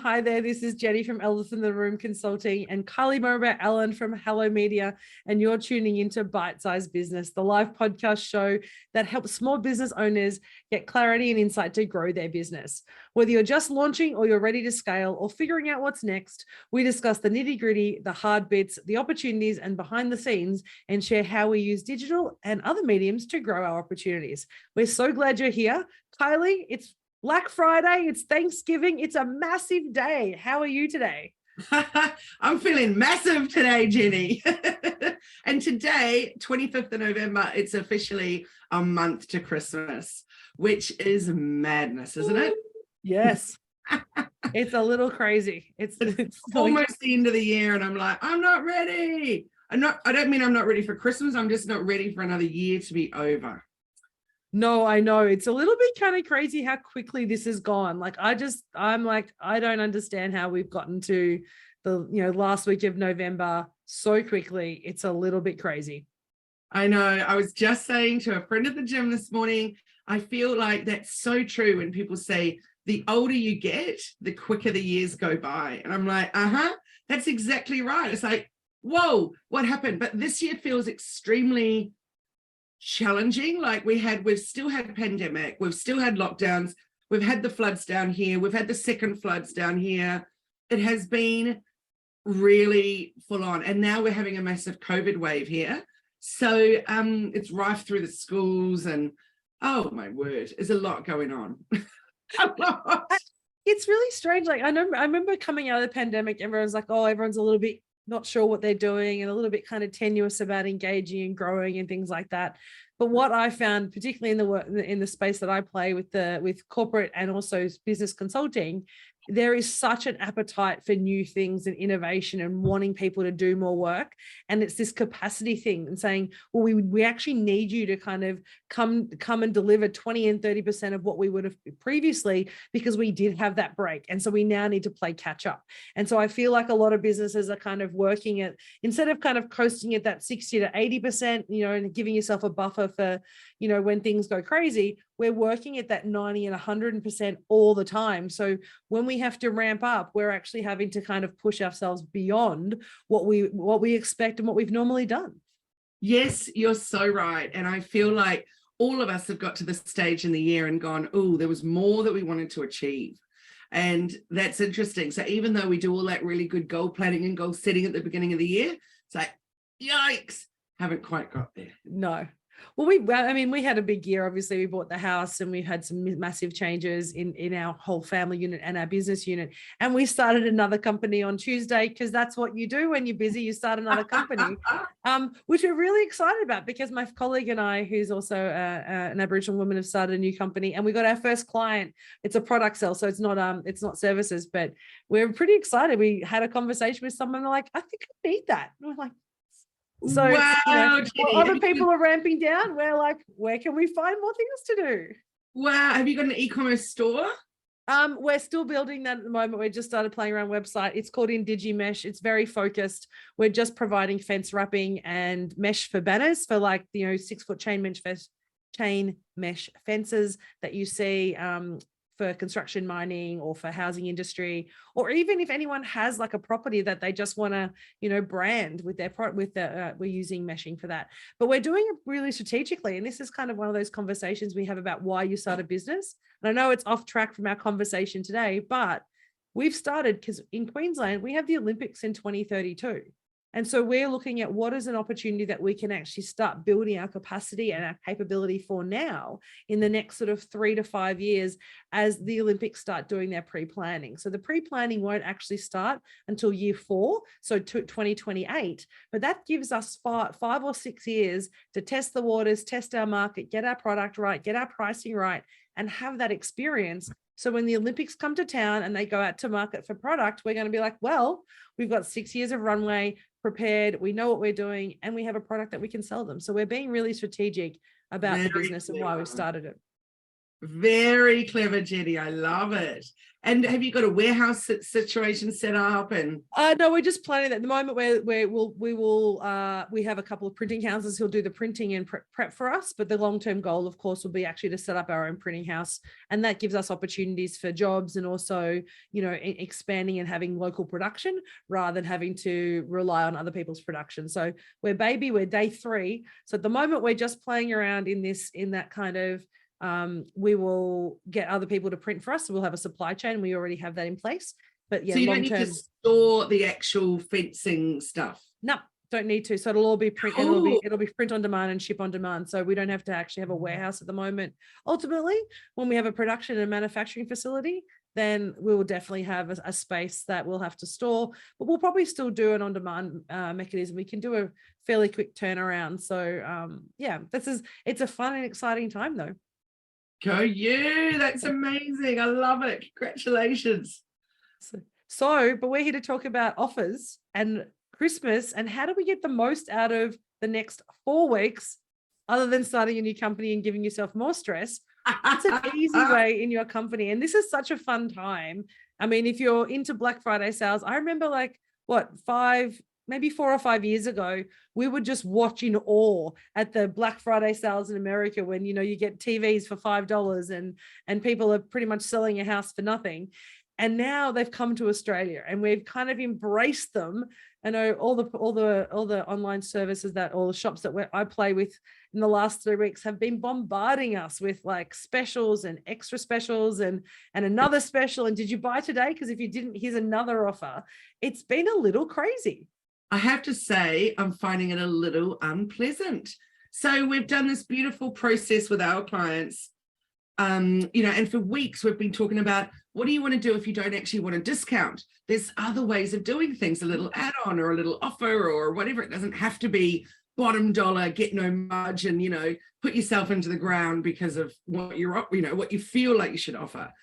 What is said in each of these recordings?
Hi there, this is Jenni from Elephant in the Room Consulting and Kylie Mowbray-Allen from Hello Media, and you're tuning into Bite Size Business, the live podcast show that helps small business owners get clarity and insight to grow their business. Whether you're just launching or you're ready to scale or figuring out what's next, we discuss the nitty-gritty, the hard bits, the opportunities, and behind the scenes, and share how we use digital and other mediums to grow our opportunities. We're so glad you're here. Kylie, it's Black Friday, it's Thanksgiving, it's a massive day. How are you today? I'm feeling massive today, Jenni. And today, 25th of November, it's officially a month to Christmas, which is madness, isn't it? Yes. It's a little crazy. It's almost the end of the year, and I'm like, I'm not ready. I don't mean I'm not ready for Christmas. I'm just not ready for another year to be over. No, I know. It's a little bit kind of crazy how quickly this has gone. I'm like, I don't understand how we've gotten to the, last week of November so quickly. It's a little bit crazy. I know. I was just saying to a friend at the gym this morning, I feel like that's so true when people say the older you get, the quicker the years go by. And I'm like, that's exactly right. It's like, whoa, what happened? But this year feels extremely challenging. Like we've still had pandemic, we've still had lockdowns, we've had the floods down here, we've had the second floods down here. It has been really full on, and now we're having a massive COVID wave here, so it's rife through the schools, and oh my word, there's a lot going on. It's really strange. Like I remember coming out of the pandemic, everyone's like, oh, everyone's a little bit not sure what they're doing and a little bit kind of tenuous about engaging and growing and things like that. But what I found, particularly in the space that I play with corporate and also business consulting, there is such an appetite for new things and innovation and wanting people to do more work. And it's this capacity thing and saying, well, we actually need you to kind of come and deliver 20 and 30% of what we would have previously, because we did have that break. And so we now need to play catch up. And so I feel like a lot of businesses are kind of working at, instead of kind of coasting at that 60 to 80%, and giving yourself a buffer for, when things go crazy, we're working at that 90 and 100% all the time. So when we have to ramp up, we're actually having to kind of push ourselves beyond what we expect and what we've normally done. Yes, you're so right. And I feel like all of us have got to the stage in the year and gone, oh, there was more that we wanted to achieve. And that's interesting. So even though we do all that really good goal planning and goal setting at the beginning of the year, it's like, yikes, haven't quite got there. No. Well, we had a big year. Obviously, we bought the house and we had some massive changes in our whole family unit and our business unit. And we started another company on Tuesday, because that's what you do when you're busy. You start another company, which we're really excited about, because my colleague and I, who's also an Aboriginal woman, have started a new company, and we got our first client. It's a product sell, so it's not services, but we're pretty excited. We had a conversation with someone, they're like, I think I need that. And we're like, so wow, other people are ramping down. We're like, where can we find more things to do? Wow. Have you got an e-commerce store? We're still building that at the moment. We just started playing around website. It's called in DigiMesh. It's very focused. We're just providing fence wrapping and mesh for banners for 6-foot chain mesh fences that you see for construction, mining, or for housing industry, or even if anyone has like a property that they just want to, brand with their product, we're using meshing for that. But we're doing it really strategically. And this is kind of one of those conversations we have about why you start a business. And I know it's off track from our conversation today, but we've started because in Queensland, we have the Olympics in 2032. And so we're looking at what is an opportunity that we can actually start building our capacity and our capability for now in the next sort of 3 to 5 years as the Olympics start doing their pre-planning. So the pre-planning won't actually start until year 4, so 2028, but that gives us 5 or 6 years to test the waters, test our market, get our product right, get our pricing right, and have that experience. So when the Olympics come to town and they go out to market for product, we're going to be like, well, we've got 6 years of runway prepared. We know what we're doing, and we have a product that we can sell them. So we're being really strategic about the business and why we started it. Very clever, Jenni. I love it. And have you got a warehouse situation set up? And no, we're just planning that at the moment where we have a couple of printing houses who'll do the printing and prep for us. But the long-term goal, of course, will be actually to set up our own printing house. And that gives us opportunities for jobs and also, you know, expanding and having local production rather than having to rely on other people's production. So we're day 3. So at the moment, we're just playing around in that kind of, we will get other people to print for us. So we'll have a supply chain. We already have that in place. But yeah, so you don't need to store the actual fencing stuff. No, don't need to. So it'll all be print. Cool. It'll be print on demand and ship on demand. So we don't have to actually have a warehouse at the moment. Ultimately, when we have a production and manufacturing facility, then we will definitely have a space that we'll have to store. But we'll probably still do an on-demand mechanism. We can do a fairly quick turnaround. So yeah, it's a fun and exciting time though. Go you. That's amazing. I love it. Congratulations. But we're here to talk about offers and Christmas and how do we get the most out of the next 4 weeks other than starting a new company and giving yourself more stress. It's an easy way in your company. And this is such a fun time. I mean, if you're into Black Friday sales, I remember maybe 4 or 5 years ago, we would just watch in awe at the Black Friday sales in America when, you know, you get TVs for $5 and people are pretty much selling a house for nothing. And now they've come to Australia and we've kind of embraced them. I know all the online services all the shops that I play with in the last 3 weeks have been bombarding us with like specials and extra specials and another special. And did you buy today? Because if you didn't, here's another offer. It's been a little crazy. I have to say, I'm finding it a little unpleasant. So we've done this beautiful process with our clients, you know, and for weeks we've been talking about what do you want to do if you don't actually want a discount? There's other ways of doing things, a little add-on or a little offer or whatever. It doesn't have to be bottom dollar, get no margin, you know, put yourself into the ground because of what what you feel like you should offer.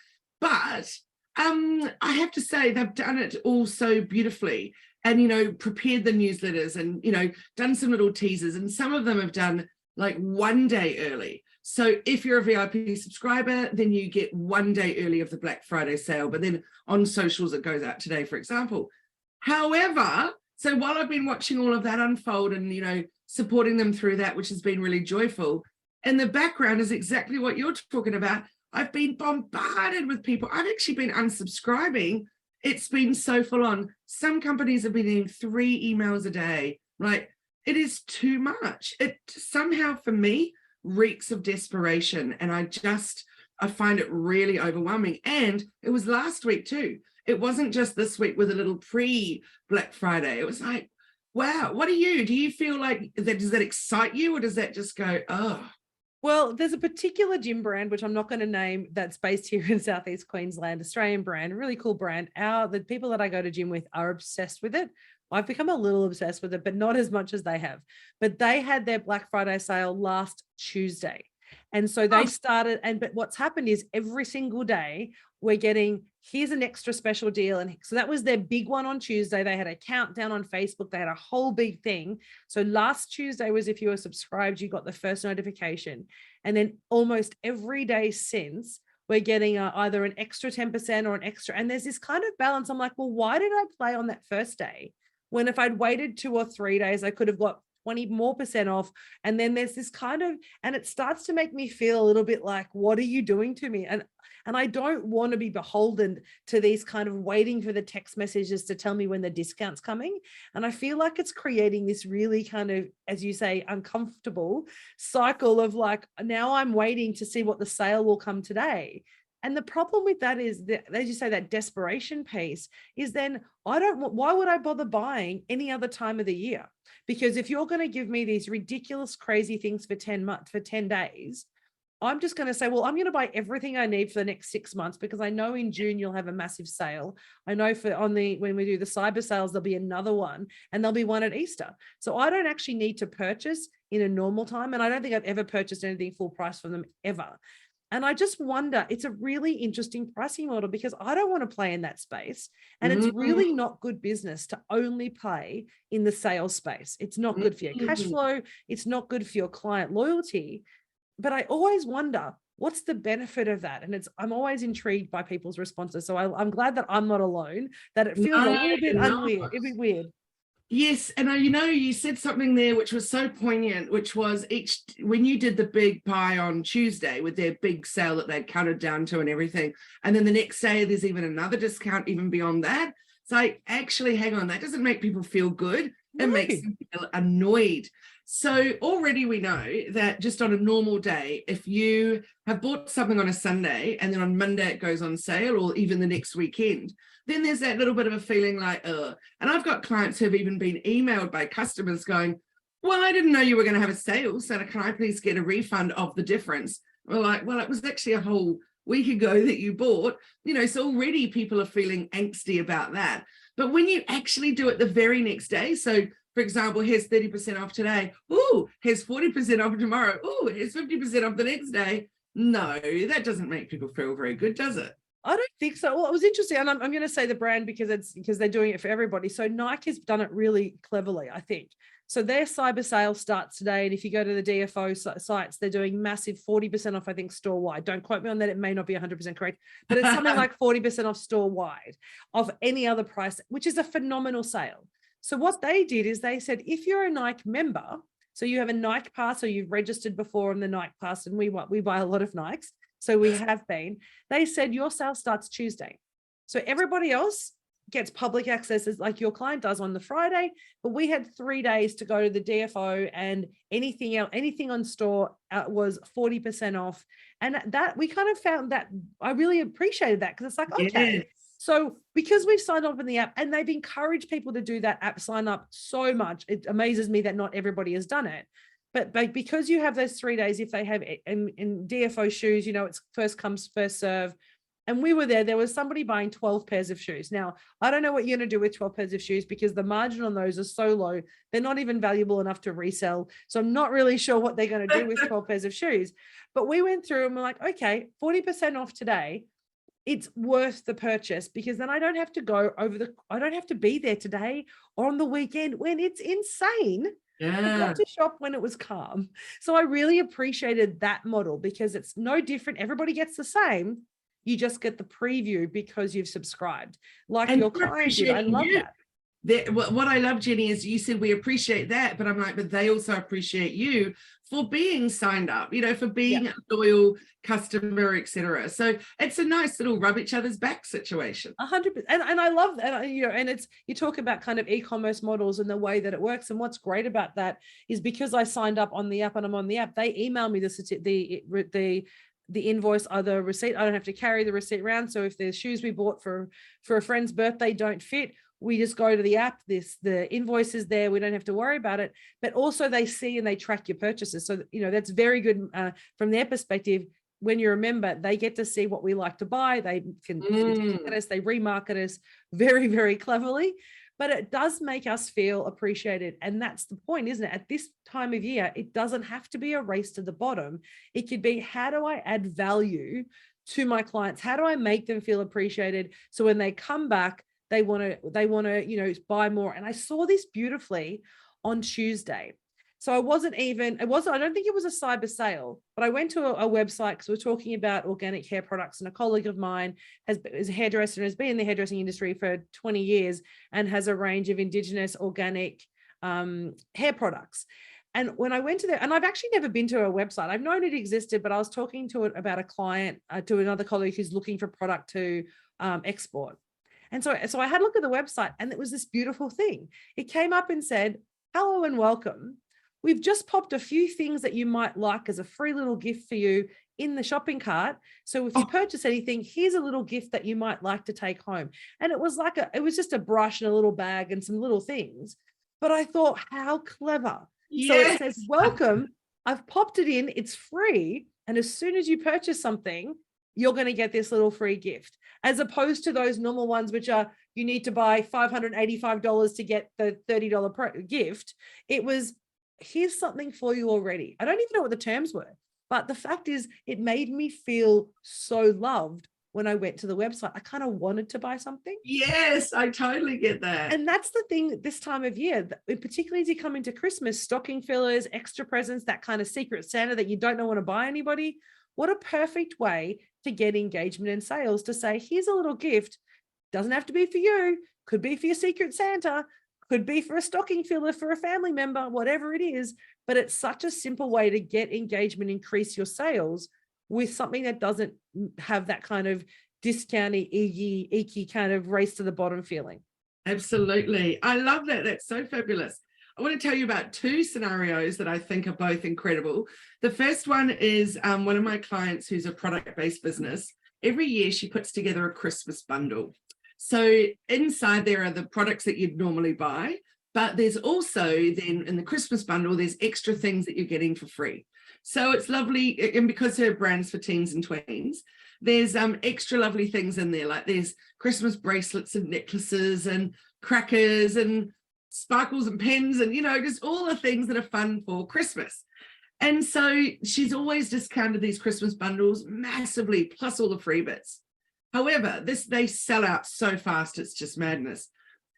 But I have to say they've done it all so beautifully. And, you know, prepared the newsletters and, you know, done some little teasers. And some of them have done like 1 day early. So if you're a VIP subscriber, then you get 1 day early of the Black Friday sale. But then on socials, it goes out today, for example. However, so while I've been watching all of that unfold and, you know, supporting them through that, which has been really joyful, in the background is exactly what you're talking about. I've been bombarded with people. I've actually been unsubscribing. It's been so full on. Some companies have been getting 3 emails a day. Like, it is too much. It somehow, for me, reeks of desperation. And I find it really overwhelming. And it was last week too. It wasn't just this week with a little pre-Black Friday. It was like, wow, do you feel like that? Does that excite you or does that just go, oh? Well, there's a particular gym brand, which I'm not going to name, that's based here in Southeast Queensland, Australian brand, a really cool brand. The people that I go to gym with are obsessed with it. I've become a little obsessed with it, but not as much as they have. But they had their Black Friday sale last Tuesday. And so they started, but what's happened is every single day we're getting, here's an extra special deal. And so that was their big one on Tuesday. They had a countdown on Facebook. They had a whole big thing. So last Tuesday was if you were subscribed, you got the first notification. And then almost every day since, we're getting either an extra 10% or an extra. And there's this kind of balance. I'm like, well, why did I play on that first day? When if I'd waited 2 or 3 days, I could have got 20% more off. And then there's this kind of, and it starts to make me feel a little bit like, what are you doing to me? And I don't want to be beholden to these kind of waiting for the text messages to tell me when the discount's coming. And I feel like it's creating this really kind of, as you say, uncomfortable cycle of like, now I'm waiting to see what the sale will come today. And the problem with that is that, as you say, that desperation piece is then why would I bother buying any other time of the year? Because if you're going to give me these ridiculous, crazy things for 10 days, I'm just going to say, well, I'm going to buy everything I need for the next 6 months because I know in June you'll have a massive sale. I know when we do the cyber sales, there'll be another one and there'll be one at Easter. So I don't actually need to purchase in a normal time. And I don't think I've ever purchased anything full price from them ever. And I just wonder, it's a really interesting pricing model because I don't want to play in that space. And it's really not good business to only play in the sales space. It's not good for your cash flow. It's not good for your client loyalty. But I always wonder, what's the benefit of that? And I'm always intrigued by people's responses. So I'm glad that I'm not alone, that it feels a little bit unweird, a bit weird. Yes, and you said something there which was so poignant, which was when you did the big pie on Tuesday with their big sale that they'd counted down to and everything, and then the next day there's even another discount even beyond that. It's like, actually, hang on, that doesn't make people feel good. It makes them feel annoyed. So already we know that just on a normal day, if you have bought something on a Sunday and then on Monday it goes on sale, or even the next weekend, then there's that little bit of a feeling like, ugh. And I've got clients who have even been emailed by customers going, well, I didn't know you were going to have a sale, so can I please get a refund of the difference? We're like, well, it was actually a whole week ago that you bought, so already people are feeling angsty about that. But when you actually do it the very next day, so for example, here's 30% off today. Oh, here's 40% off tomorrow. Oh, here's 50% off the next day. No, that doesn't make people feel very good, does it? I don't think so. Well, it was interesting. And I'm going to say the brand because they're doing it for everybody. So Nike has done it really cleverly, I think. So their cyber sale starts today. And if you go to the DFO sites, they're doing massive 40% off, I think, store wide. Don't quote me on that. It may not be 100% correct, but it's something like 40% off store wide of any other price, which is a phenomenal sale. So what they did is they said, if you're a Nike member, so you have a Nike pass or you've registered before on the Nike pass, and we buy a lot of Nikes, so we have been, they said your sale starts Tuesday. So everybody else gets public access as like your client does on the Friday, but we had 3 days to go to the DFO, and anything else, anything on store was 40% off. And that we kind of found that I really appreciated that, because it's like, okay. Yes. So because we've signed up in the app, and they've encouraged people to do that app sign up so much, it amazes me that not everybody has done it. But because you have those 3 days, if they have in DFO shoes, it's first comes, first serve. And we were there was somebody buying 12 pairs of shoes. Now, I don't know what you're going to do with 12 pairs of shoes, because the margin on those are so low. They're not even valuable enough to resell. So I'm not really sure what they're going to do with 12 pairs of shoes. But we went through and we're like, okay, 40% off today. It's worth the purchase, because then I don't have to I don't have to be there today or on the weekend when it's insane. Yeah. I got to shop when it was calm. So I really appreciated that model, because it's no different. Everybody gets the same. You just get the preview because you've subscribed, like your client did. I love that. What I love, Jenni, is you said we appreciate that, but I'm like, but they also appreciate you for being signed up, for being a loyal customer, etc. So it's a nice little rub each other's back situation. 100%. And I love that, and you talk about kind of e-commerce models and the way that it works. And what's great about that is, because I signed up on the app and I'm on the app, they email me the invoice or the receipt. I don't have to carry the receipt around. So if there's shoes we bought for a friend's birthday don't fit, we just go to the app, the invoice is there. We don't have to worry about it. But also they see and they track your purchases. So, that's very good from their perspective. When you're a member, they get to see what we like to buy. They can at us, they remarket us very, very cleverly. But it does make us feel appreciated. And that's the point, isn't it? At this time of year, it doesn't have to be a race to the bottom. It could be, how do I add value to my clients? How do I make them feel appreciated? So when they come back, they want to, buy more. And I saw this beautifully on Tuesday. So I don't think it was a cyber sale, but I went to a website because we're talking about organic hair products. And a colleague of mine is a hairdresser and has been in the hairdressing industry for 20 years and has a range of indigenous organic hair products. And when I went to there, and I've actually never been to a website, I've known it existed, but I was talking to it about a client, to another colleague who's looking for product to export. And so I had a look at the website, and it was this beautiful thing. It came up and said, hello and welcome. We've just popped a few things that you might like as a free little gift for you in the shopping cart. So if you purchase anything, here's a little gift that you might like to take home. And it was just a brush and a little bag and some little things. But I thought, how clever. Yes. So it says, welcome. I've popped it in. It's free. And as soon as you purchase something, you're going to get this little free gift, as opposed to those normal ones, which are, you need to buy $585 to get the $30 gift. It was, here's something for you already. I don't even know what the terms were, but the fact is, it made me feel so loved when I went to the website. I kind of wanted to buy something. Yes, I totally get that. And that's the thing this time of year, particularly as you come into Christmas, stocking fillers, extra presents, that kind of secret Santa that you don't know want to buy anybody. What a perfect way to get engagement and sales, to say, here's a little gift. Doesn't have to be for you, could be for your secret Santa, could be for a stocking filler for a family member, whatever it is. But it's such a simple way to get engagement, increase your sales with something that doesn't have that kind of discounty, icky kind of race to the bottom feeling. Absolutely. I love that. That's so fabulous. I want to tell you about two scenarios that I think are both incredible. The first one is one of my clients who's a product-based business. Every year she puts together a Christmas bundle. So inside there are the products that you'd normally buy, but there's also then in the Christmas bundle, there's extra things that you're getting for free. So it's lovely. And because her brand's for teens and tweens, there's extra lovely things in there. Like there's Christmas bracelets and necklaces and crackers and sparkles and pens and, you know, just all the things that are fun for Christmas. And so she's always discounted these Christmas bundles massively, plus all the free bits. However, they sell out so fast, it's just madness.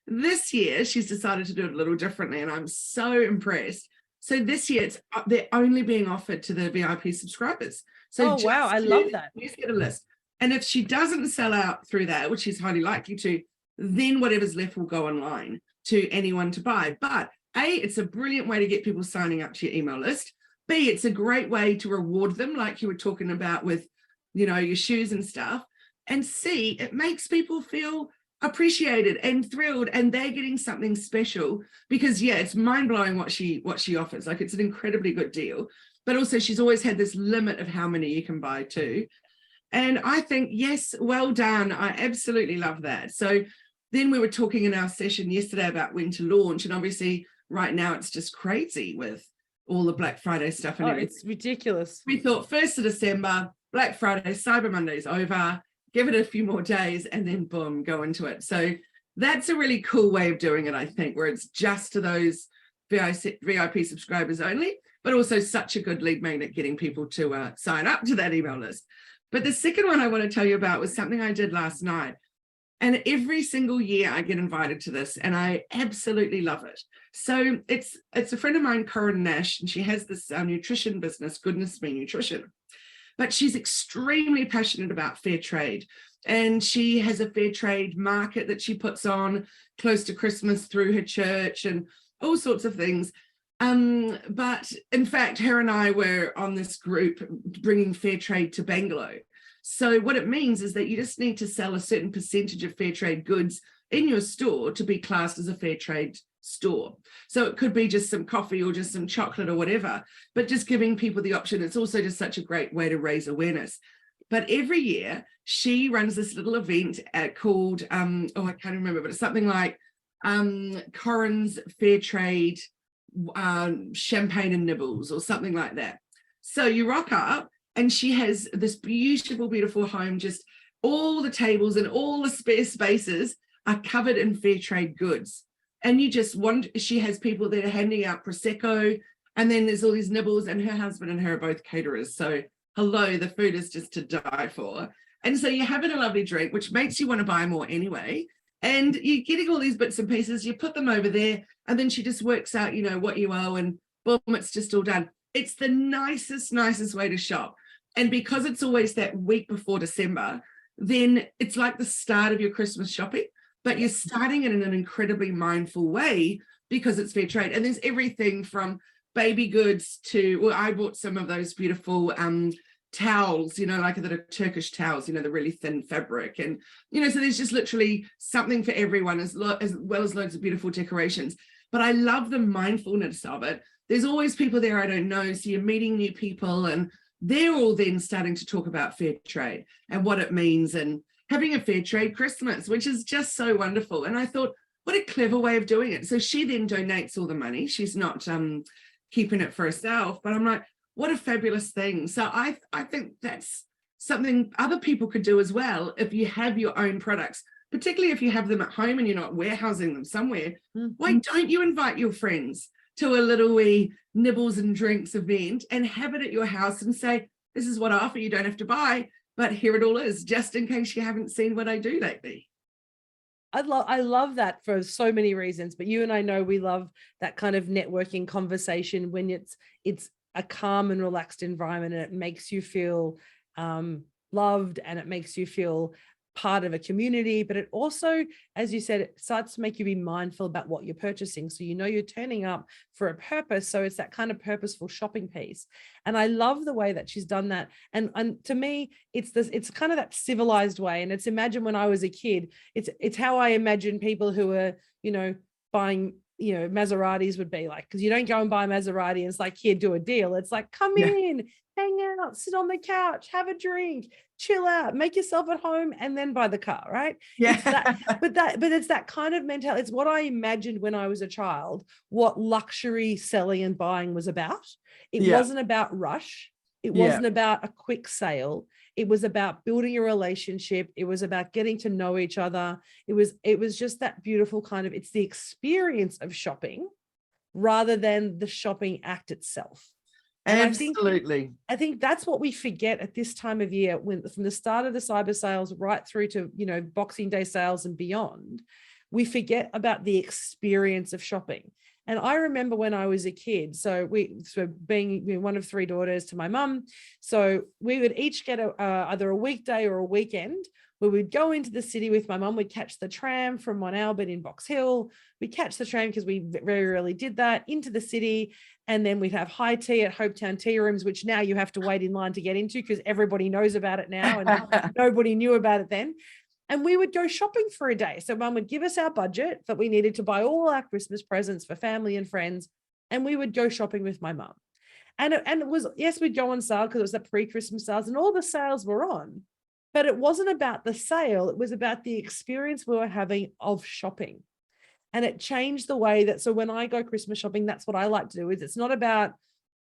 This year, she's decided to do it a little differently, and I'm so impressed. So this year, they're only being offered to the VIP subscribers. So wow, I love that. Please get a list. And if she doesn't sell out through that, which she's highly likely to, then whatever's left will go online to anyone to buy. But A, it's a brilliant way to get people signing up to your email list. B, it's a great way to reward them, like you were talking about with, you know, your shoes and stuff. And C, it makes people feel appreciated and thrilled, and they're getting something special because, yeah, it's mind-blowing what she offers. Like, it's an incredibly good deal. But also she's always had this limit of how many you can buy too. And I think, yes, well done. I absolutely love that. So then we were talking in our session yesterday about when to launch. And obviously right now it's just crazy with all the Black Friday stuff and everything. It's ridiculous. We thought 1st of December, Black Friday, Cyber Monday's over, give it a few more days and then boom, go into it. So that's a really cool way of doing it, I think, where it's just to those VIP subscribers only, but also such a good lead magnet getting people to sign up to that email list. But the second one I want to tell you about was something I did last night. And every single year I get invited to this and I absolutely love it. So it's a friend of mine, Corinne Nash, and she has this nutrition business, Goodness Me Nutrition. But she's extremely passionate about fair trade. And she has a fair trade market that she puts on close to Christmas through her church and all sorts of things. But in fact, her and I were on this group bringing fair trade to Bangalore. So what it means is that you just need to sell a certain percentage of fair trade goods in your store to be classed as a fair trade store. So it could be just some coffee or just some chocolate or whatever, but just giving people the option. It's also just such a great way to raise awareness. But every year she runs this little event called, I can't remember, but it's something like Corinne's Fair Trade Champagne and Nibbles or something like that. So you rock up and she has this beautiful, beautiful home, just all the tables and all the spare spaces are covered in fair trade goods. And you just she has people that are handing out Prosecco, and then there's all these nibbles, and her husband and her are both caterers. So hello, the food is just to die for. And so you're having a lovely drink, which makes you want to buy more anyway. And you're getting all these bits and pieces, you put them over there, and then she just works out, you know, what you owe, and boom, it's just all done. It's the nicest way to shop. And because it's always that week before December, then it's like the start of your Christmas shopping, but you're starting it in an incredibly mindful way because it's fair trade. And there's everything from baby goods to, well, I bought some of those beautiful towels, you know, like that are Turkish towels, you know, the really thin fabric. And, you know, so there's just literally something for everyone as well as loads of beautiful decorations. But I love the mindfulness of it. There's always people there I don't know. So you're meeting new people and they're all then starting to talk about fair trade and what it means and having a fair trade Christmas, which is just so wonderful. And I thought, what a clever way of doing it. So she then donates all the money. She's not keeping it for herself, but I'm like, what a fabulous thing. So I think that's something other people could do as well if you have your own products, particularly if you have them at home and you're not warehousing them somewhere. Mm-hmm. Why don't you invite your friends to a little wee nibbles and drinks event and have it at your house and say, this is what I offer, you don't have to buy, but here it all is, just in case you haven't seen what I do lately. I love that for so many reasons, but you and I know we love that kind of networking conversation when it's a calm and relaxed environment, and it makes you feel loved, and it makes you feel part of a community. But it also, as you said, it starts to make you be mindful about what you're purchasing. So, you're turning up for a purpose. So it's that kind of purposeful shopping piece. And I love the way that she's done that. And to me, it's kind of that civilized way. And it's, imagine when I was a kid, it's how I imagine people who are, buying, Maseratis would be like, because you don't go and buy a Maserati and it's like, here, do a deal. It's like, come in, hang out, sit on the couch, have a drink, chill out, make yourself at home, and then buy the car, right? Yeah. But it's that kind of mentality. It's what I imagined when I was a child, what luxury selling and buying was about. It wasn't about rush. It wasn't about a quick sale. It was about building a relationship. It was about getting to know each other. It was just that beautiful kind of, it's the experience of shopping rather than the shopping act itself. And absolutely. I think that's what we forget at this time of year, from the start of the cyber sales right through to, Boxing Day sales and beyond. We forget about the experience of shopping. And I remember when I was a kid, so being one of three daughters to my mum, so we would each get either a weekday or a weekend where we'd go into the city with my mum. We'd catch the tram from Mont Albert in Box Hill. We'd catch the tram, because we very rarely did that, into the city. And then we'd have high tea at Hopetown tea rooms, which now you have to wait in line to get into because everybody knows about it now and nobody knew about it then. And we would go shopping for a day. So mum would give us our budget that we needed to buy all our Christmas presents for family and friends. And we would go shopping with my mum. And it was, yes, we'd go on sale because it was the pre-Christmas sales and all the sales were on. But it wasn't about the sale. It was about the experience we were having of shopping. And it changed the way that, so when I go Christmas shopping, that's what I like to do, is it's not about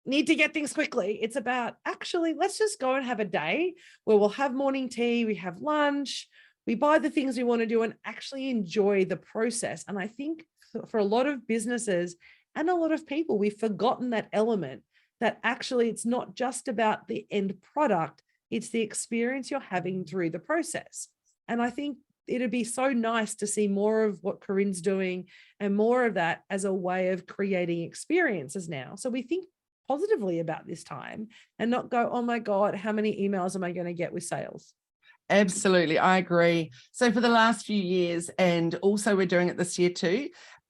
need to get things quickly. It's about, actually, let's just go and have a day where we'll have morning tea, we have lunch, we buy the things we want to do and actually enjoy the process. And I think for a lot of businesses and a lot of people, we've forgotten that element, that actually it's not just about the end product, it's the experience you're having through the process. And I think it'd be so nice to see more of what Corinne's doing and more of that as a way of creating experiences now. So we think positively about this time and not go, oh my God, how many emails am I going to get with sales? Absolutely, I agree. So for the last few years, and also we're doing it this year too,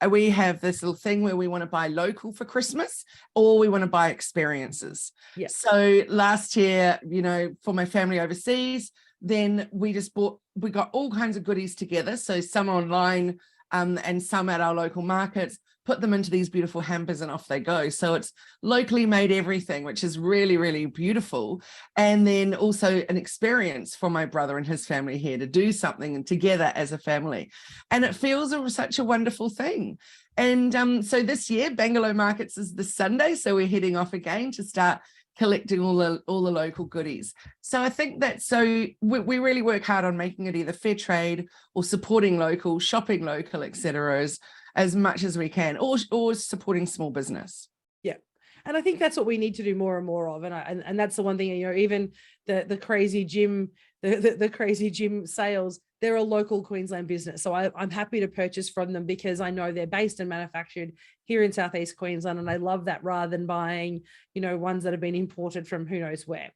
we have this little thing where we want to buy local for Christmas, or we want to buy experiences. Yeah. So last year, for my family overseas, then we got all kinds of goodies together. So some online and some at our local markets, put them into these beautiful hampers and off they go. So it's locally made everything, which is really, really beautiful. And then also an experience for my brother and his family here to do something and together as a family. And it feels such a wonderful thing. And so this year, Bangalore Markets is this Sunday. So we're heading off again to start collecting all the local goodies. So I think that, so we really work hard on making it either fair trade or supporting local, shopping local, etc., as much as we can, or supporting small business. Yeah. And I think that's what we need to do more and more of. And that's the one thing, even the crazy gym, the crazy gym sales, they're a local Queensland business. So I'm happy to purchase from them because I know they're based and manufactured here in Southeast Queensland. And I love that, rather than buying, ones that have been imported from who knows where.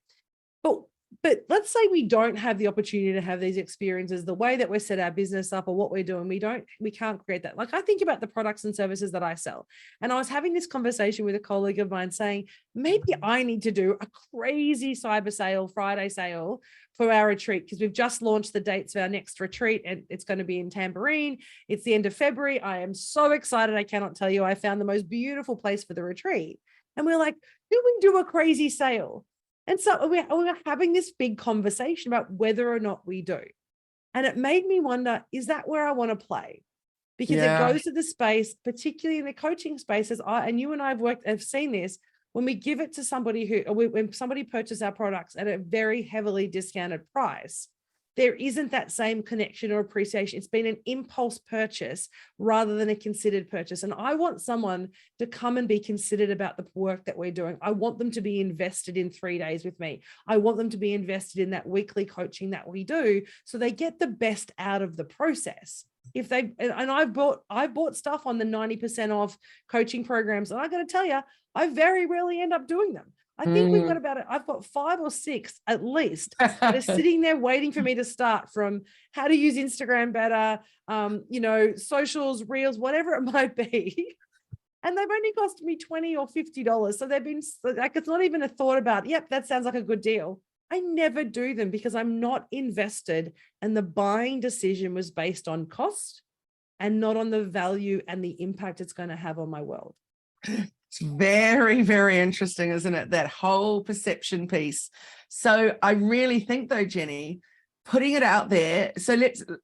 But let's say we don't have the opportunity to have these experiences, the way that we're set our business up or what we're doing, we can't create that. Like, I think about the products and services that I sell. And I was having this conversation with a colleague of mine saying, maybe I need to do a crazy cyber sale, Friday sale for our retreat, because we've just launched the dates of our next retreat and it's going to be in Tamborine. It's the end of February. I am so excited. I cannot tell you. I found the most beautiful place for the retreat. And we're like, do we do a crazy sale? And so we're having this big conversation about whether or not we do. And it made me wonder, is that where I want to play? Because it goes to the space, particularly in the coaching spaces. And you and I have seen this, when we give it to somebody when somebody purchases our products at a very heavily discounted price, there isn't that same connection or appreciation. It's been an impulse purchase rather than a considered purchase. And I want someone to come and be considered about the work that we're doing. I want them to be invested in 3 days with me. I want them to be invested in that weekly coaching that we do, so they get the best out of the process. I've bought stuff on the 90% off coaching programs, and I got to tell you, I very rarely end up doing them. I think we've got I've got 5 or 6 at least that are sitting there waiting for me to start, from how to use Instagram better, socials, reels, whatever it might be. And they've only cost me $20 or $50. So they've been like, it's not even a thought about, yep, that sounds like a good deal. I never do them because I'm not invested. And the buying decision was based on cost and not on the value and the impact it's going to have on my world. It's very, very interesting, isn't it? That whole perception piece. So I really think though, Jenni, putting it out there. So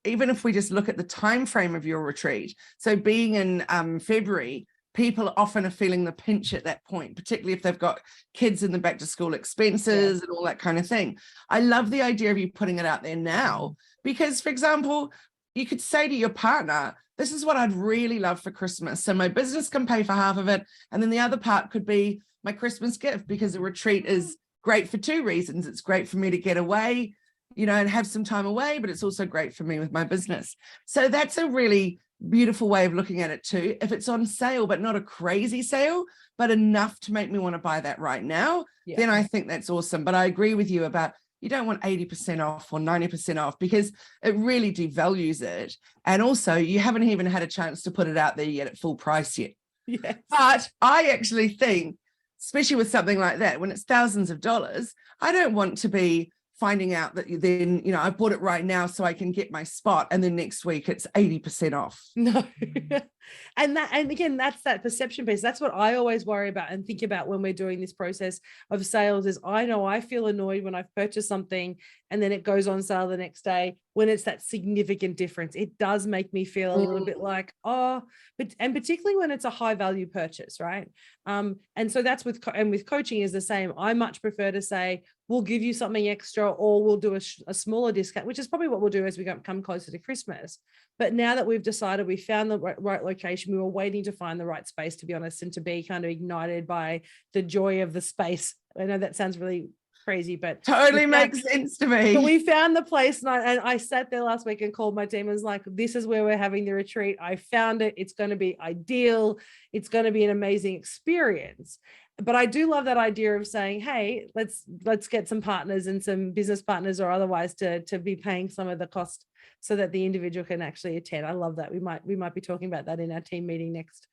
even if we just look at the time frame of your retreat. So being in February, people often are feeling the pinch at that point, particularly if they've got kids in the back to school expenses and all that kind of thing. I love the idea of you putting it out there now, because, for example, you could say to your partner, this is what I'd really love for Christmas. So my business can pay for half of it. And then the other part could be my Christmas gift, because a retreat is great for 2 reasons. It's great for me to get away, and have some time away, but it's also great for me with my business. So that's a really beautiful way of looking at it too. If it's on sale, but not a crazy sale, but enough to make me want to buy that right now, then I think that's awesome. But I agree with you about, you don't want 80% off or 90% off, because it really devalues it. And also you haven't even had a chance to put it out there yet at full price yet. Yes. But I actually think, especially with something like that, when it's thousands of dollars, I don't want to be finding out that you then, I bought it right now so I can get my spot, and then next week it's 80% off. No. And again, that's that perception piece. That's what I always worry about and think about when we're doing this process of sales. Is I know I feel annoyed when I've purchased something and then it goes on sale the next day, when it's that significant difference. It does make me feel a little bit like, and particularly when it's a high value purchase, right? And so that's with coaching is the same. I much prefer to say, we'll give you something extra, or we'll do a smaller discount, which is probably what we'll do as we come closer to Christmas. But now that we've decided, we found the right location, we were waiting to find the right space, to be honest, and to be kind of ignited by the joy of the space. I know that sounds really crazy, but totally makes sense to me. But we found the place, and I sat there last week and called my team and was like, this is where we're having the retreat. I found it. It's going to be ideal. It's going to be an amazing experience. But I do love that idea of saying, hey, let's get some partners and some business partners or otherwise to be paying some of the cost so that the individual can actually attend. I love that. We might be talking about that in our team meeting next.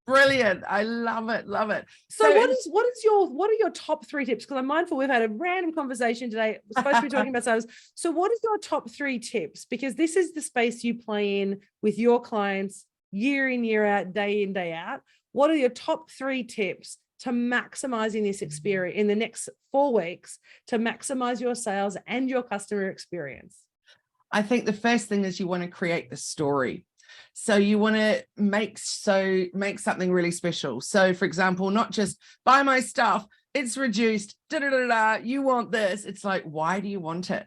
Brilliant. I love it. Love it. So what are your top 3 tips? Because I'm mindful we've had a random conversation today. We're supposed to be talking about sales. So what is your top 3 tips? Because this is the space you play in with your clients year in, year out, day in, day out. What are your top 3 tips to maximizing this experience in the next 4 weeks, to maximize your sales and your customer experience? I think the first thing is you want to create the story. So you want to make something really special. So for example, not just buy my stuff, it's reduced, you want this. It's like, why do you want it?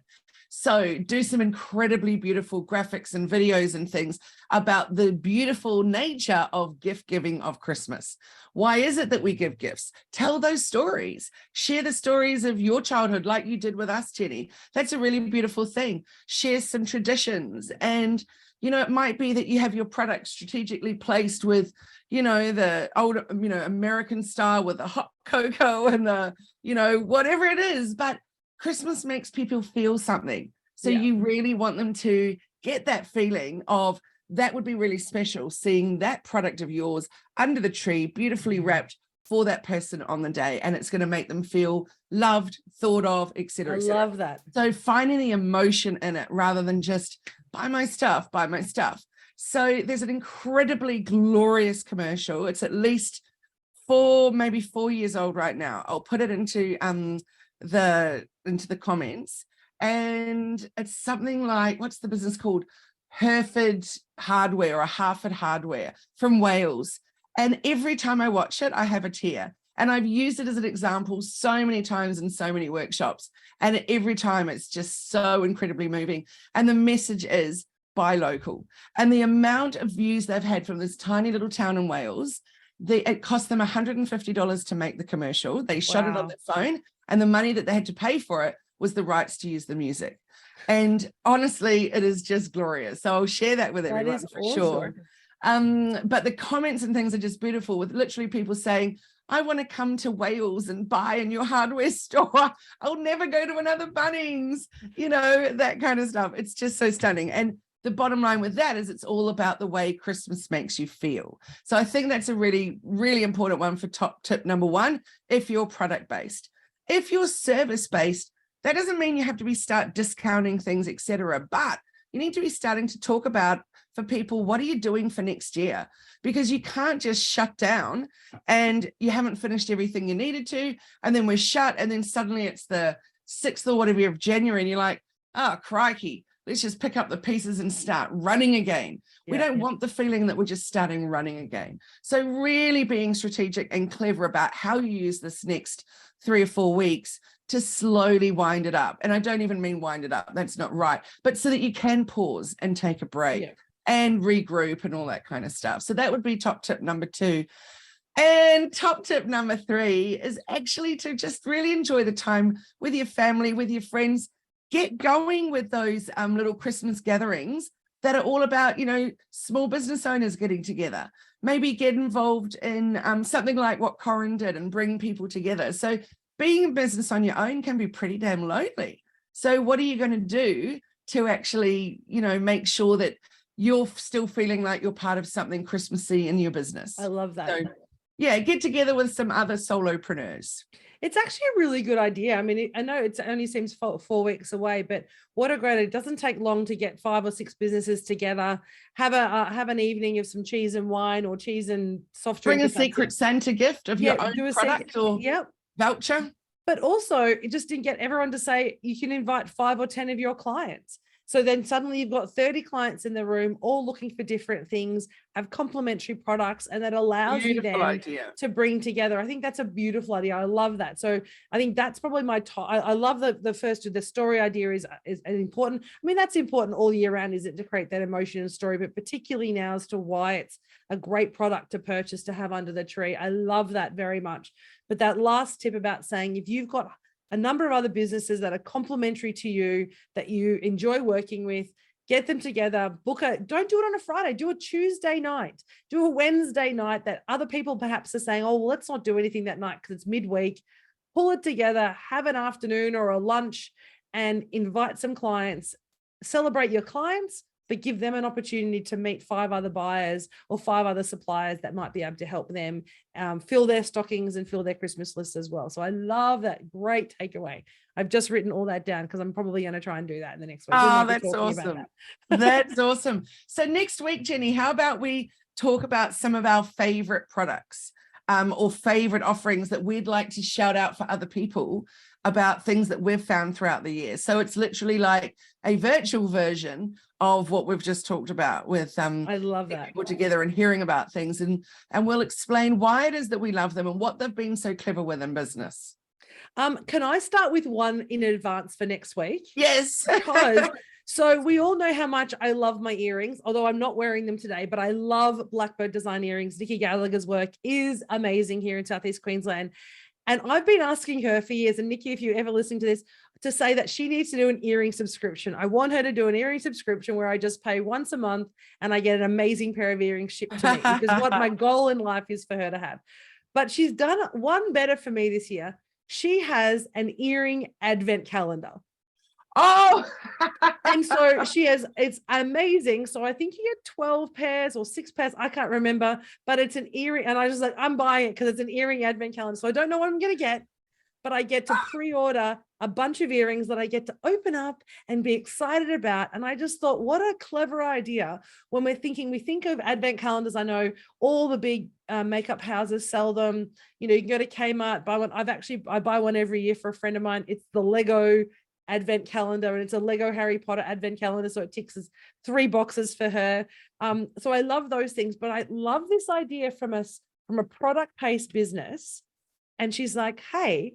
So do some incredibly beautiful graphics and videos and things about the beautiful nature of gift giving of Christmas. Why is it that we give gifts? Tell those stories. Share the stories of your childhood like you did with us, Jenni. That's a really beautiful thing. Share some traditions. And, it might be that you have your product strategically placed with, the old, American style with the hot cocoa and the, whatever it is. But Christmas makes people feel something. So you really want them to get that feeling of, that would be really special, seeing that product of yours under the tree, beautifully wrapped for that person on the day. And it's going to make them feel loved, thought of, etc. I love that. So finding the emotion in it rather than just buy my stuff, buy my stuff. So there's an incredibly glorious commercial. It's at least 4 years old right now. I'll put it into the comments, and it's something like, what's the business called? Hereford Hardware or Harford Hardware from Wales. And every time I watch it, I have a tear. And I've used it as an example so many times in so many workshops. And every time it's just so incredibly moving. And the message is buy local. And the amount of views they've had from this tiny little town in Wales, it cost them $150 to make the commercial. They shot it on their phone, and the money that they had to pay for it was the rights to use the music. And honestly, it is just glorious. So I'll share that with everyone for sure. But the comments and things are just beautiful, with literally people saying, I want to come to Wales and buy in your hardware store. I'll never go to another Bunnings, that kind of stuff. It's just so stunning. And the bottom line with that is it's all about the way Christmas makes you feel. So I think that's a really, really important one for top tip number one, if you're product-based. If you're service-based, that doesn't mean you have to start discounting things, etc. But you need to be starting to talk about for people, what are you doing for next year? Because you can't just shut down and you haven't finished everything you needed to. And then we're shut. And then suddenly it's the 6th or whatever of January. And you're like, oh, crikey, let's just pick up the pieces and start running again. We don't want the feeling that we're just starting running again. So really being strategic and clever about how you use this next 3 or 4 weeks to slowly wind it up. And I don't even mean wind it up. That's not right. But so that you can pause and take a break and regroup and all that kind of stuff. So that would be top tip number 2. And top tip number 3 is actually to just really enjoy the time with your family, with your friends. Get going with those little Christmas gatherings that are all about, small business owners getting together. Maybe get involved in something like what Corinne did and bring people together. So being a business on your own can be pretty damn lonely. So what are you going to do to actually, make sure that you're still feeling like you're part of something Christmassy in your business? I love that. So, get together with some other solopreneurs. It's actually a really good idea. I mean, I know it only seems 4 weeks away, but what a great idea. It doesn't take long to get 5 or 6 businesses together, have an evening of some cheese and wine or cheese and soft drink. Bring a secret Santa gift of your own product or voucher. But also it just didn't get everyone to say you can invite 5 or 10 of your clients. So then suddenly you've got 30 clients in the room, all looking for different things, have complementary products, and that allows you then to bring together. I think that's a beautiful idea. I love that. So I think that's probably my top. I love the story idea is important. I mean, that's important all year round, is it, to create that emotion and story, but particularly now as to why it's a great product to purchase, to have under the tree. I love that very much. But that last tip about saying, if you've got a number of other businesses that are complementary to you, that you enjoy working with, get them together, don't do it on a Friday, do a Tuesday night, do a Wednesday night that other people perhaps are saying, oh, well, let's not do anything that night because it's midweek. Pull it together, have an afternoon or a lunch and invite some clients, celebrate your clients, but give them an opportunity to meet 5 other buyers or 5 other suppliers that might be able to help them fill their stockings and fill their Christmas lists as well. So I love that. Great takeaway. I've just written all that down because I'm probably going to try and do that in the next week. Oh, that's awesome. That's awesome. So next week, Jenni, how about we talk about some of our favorite products or favorite offerings that we'd like to shout out for other people about things that we've found throughout the year. So it's literally like a virtual version of what we've just talked about with I love that. people together and hearing about things, and we'll explain why it is that we love them and what they've been so clever with in business. Can I start with one in advance for next week? Yes. Because so we all know how much I love my earrings, although I'm not wearing them today, but I love Blackbird design earrings. Nikki Gallagher's work is amazing here in Southeast Queensland. And I've been asking her for years, and Nikki, if you're ever listening to this, to say that she needs to do an earring subscription. I want her to do an earring subscription where I just pay once a month and I get an amazing pair of earrings shipped to me, because what my goal in life is for her to have. But she's done one better for me this year. She has an earring advent calendar. Oh, and so she has, it's amazing. So I think you get 12 pairs or 6 pairs. I can't remember, but it's an earring. And I just like, I'm buying it because it's an earring advent calendar. So I don't know what I'm going to get, but I get to pre-order a bunch of earrings that I get to open up and be excited about. And I just thought, what a clever idea. When we think of advent calendars. I know all the big makeup houses sell them. You can go to Kmart, buy one. I buy one every year for a friend of mine. It's the Lego advent calendar, and it's a Lego Harry Potter advent calendar, so it ticks 3 boxes for her. So I love those things, but I love this idea from a product-based business. And she's like, hey,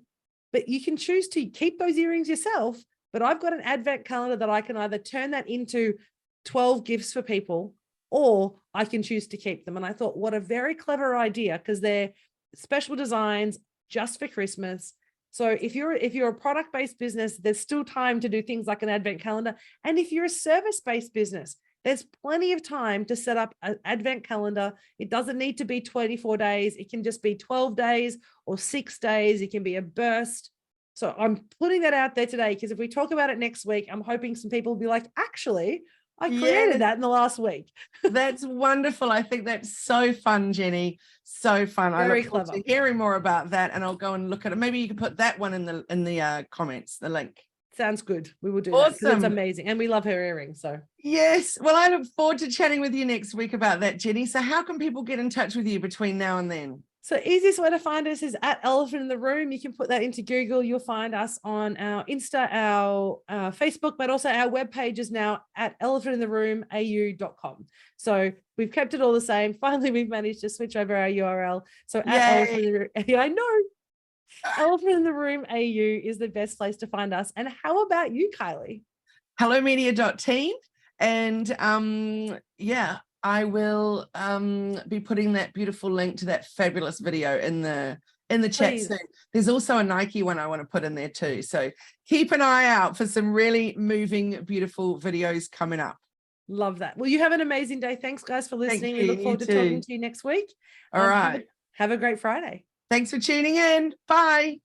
but you can choose to keep those earrings yourself, but I've got an advent calendar that I can either turn that into 12 gifts for people, or I can choose to keep them. And I thought, what a very clever idea, because they're special designs just for Christmas. So if you're a product-based business, there's still time to do things like an advent calendar. And if you're a service-based business, There's plenty of time to set up an advent calendar. It doesn't need to be 24 days. It can just be 12 days or 6 days. It can be a burst. So I'm putting that out there today, because if we talk about it next week, I'm hoping some people will be like, actually, I created that in the last week. That's wonderful. I think that's so fun, Jenni. So fun. Very I look forward clever. to hearing more about that, and I'll go and look at it. Maybe you can put that one in the comments, the link. Sounds good. We will do that. It's Awesome. amazing. And we love her earrings. So yes. Well, I look forward to chatting with you next week about that, Jenni. So how can people get in touch with you between now and then? So easiest way to find us is at Elephant in the Room. You can put that into Google. You'll find us on our Insta, our Facebook, but also our webpage is now at elephantintheroomau.com. So we've kept it all the same. Finally, we've managed to switch over our URL. So at Elephant in the Room, I know. Elephant in the Room AU is the best place to find us. And how about you, Kylie? Hellomedia.team. And I will be putting that beautiful link to that fabulous video in the chat soon. There's also a Nike one I want to put in there too. So keep an eye out for some really moving, beautiful videos coming up. Love that. Well, you have an amazing day. Thanks, guys, for listening. We look forward to talking to you next week. All right. Have a great Friday. Thanks for tuning in. Bye.